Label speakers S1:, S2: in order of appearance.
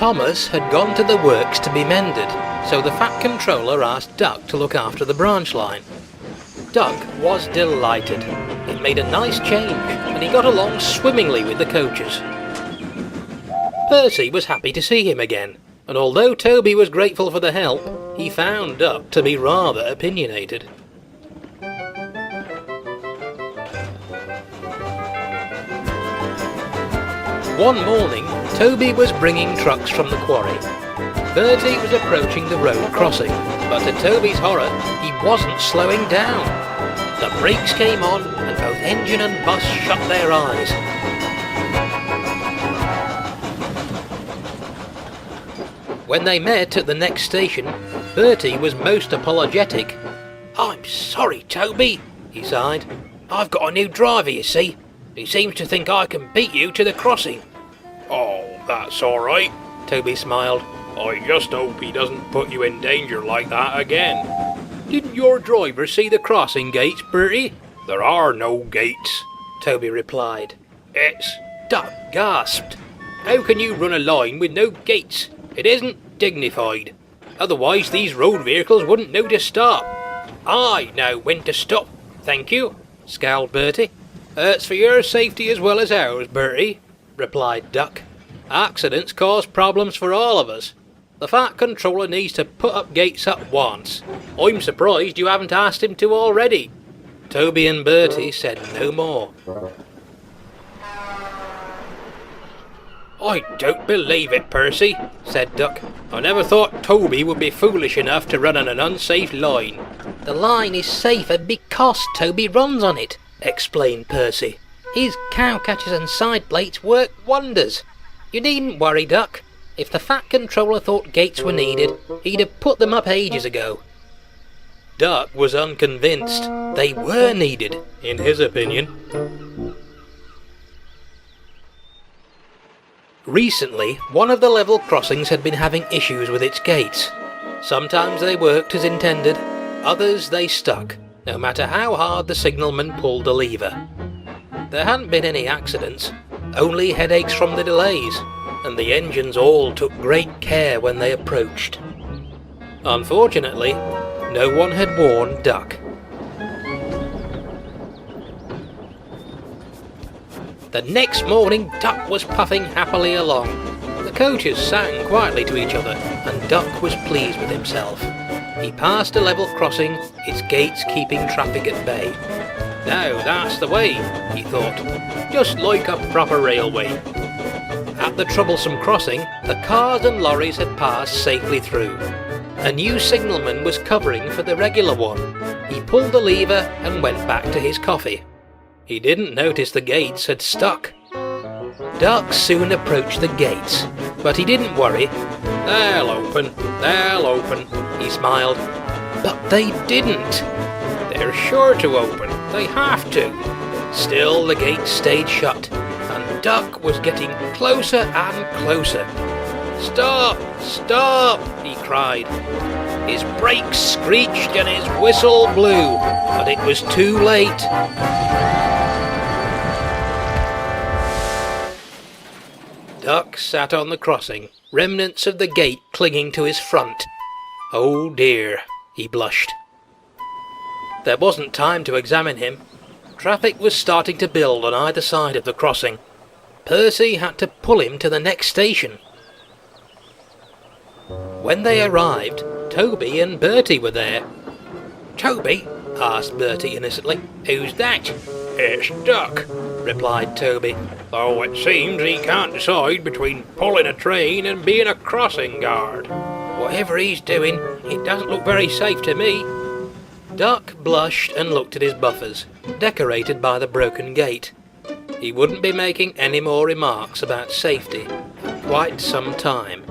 S1: Thomas had gone to the works to be mended, so the Fat Controller asked Duck to look after the branch line. Duck was delighted. It made a nice change, and he got along swimmingly with the coaches. Percy was happy to see him again, and although Toby was grateful for the help, he found Duck to be rather opinionated. One morning, Toby was bringing trucks from the quarry. Bertie was approaching the road crossing, but to Toby's horror, he wasn't slowing down. The brakes came on, and both engine and bus shut their eyes. When they met at the next station, Bertie was most apologetic. "I'm sorry, Toby," he sighed. "I've got a new driver, you see. He seems to think I can beat you to the crossing."
S2: "Oh, that's all right," Toby smiled. "I just hope he doesn't put you in danger like that again."
S1: "Didn't your driver see the crossing gates, Bertie?"
S2: "There are no gates,"
S1: Toby replied.
S2: "It's..."
S1: Duck gasped. "How can you run a line with no gates? It isn't dignified. Otherwise these road vehicles wouldn't know to stop." "I know when to stop, thank you," scowled Bertie. "It's for your safety as well as ours, Bertie," replied Duck. "Accidents cause problems for all of us. The Fat Controller needs to put up gates at once. I'm surprised you haven't asked him to already." Toby and Bertie said no more. "I don't believe it, Percy," said Duck. "I never thought Toby would be foolish enough to run on an unsafe line." "The line is safer because Toby runs on it," explained Percy. "His cow catchers and side plates work wonders. You needn't worry, Duck. If the Fat Controller thought gates were needed, he'd have put them up ages ago." Duck was unconvinced. They were needed, in his opinion. Recently, one of the level crossings had been having issues with its gates. Sometimes they worked as intended, others they stuck, no matter how hard the signalman pulled the lever. There hadn't been any accidents, only headaches from the delays, and the engines all took great care when they approached. Unfortunately, no one had warned Duck. The next morning, Duck was puffing happily along. The coaches sang quietly to each other, and Duck was pleased with himself. He passed a level crossing, its gates keeping traffic at bay. "Now that's the way," he thought, "just like a proper railway." At the troublesome crossing, the cars and lorries had passed safely through. A new signalman was covering for the regular one. He pulled the lever and went back to his coffee. He didn't notice the gates had stuck. Duck soon approached the gates, but he didn't worry. They'll open, he smiled. But they didn't. They're sure to open, they have to. Still the gates stayed shut, and Duck was getting closer and closer. "Stop! Stop!" he cried. His brakes screeched and his whistle blew, but it was too late. Duck sat on the crossing, remnants of the gate clinging to his front. "Oh dear," he blushed. There wasn't time to examine him. Traffic was starting to build on either side of the crossing. Percy had to pull him to the next station. When they arrived, Toby and Bertie were there. "Toby?" asked Bertie innocently. "Who's that?"
S2: "It's Duck,"
S1: replied Toby.
S2: "though it seems he can't decide between pulling a train and being a crossing guard."
S1: "Whatever he's doing, it doesn't look very safe to me." Duck blushed and looked at his buffers, decorated by the broken gate. He wouldn't be making any more remarks about safety for quite some time.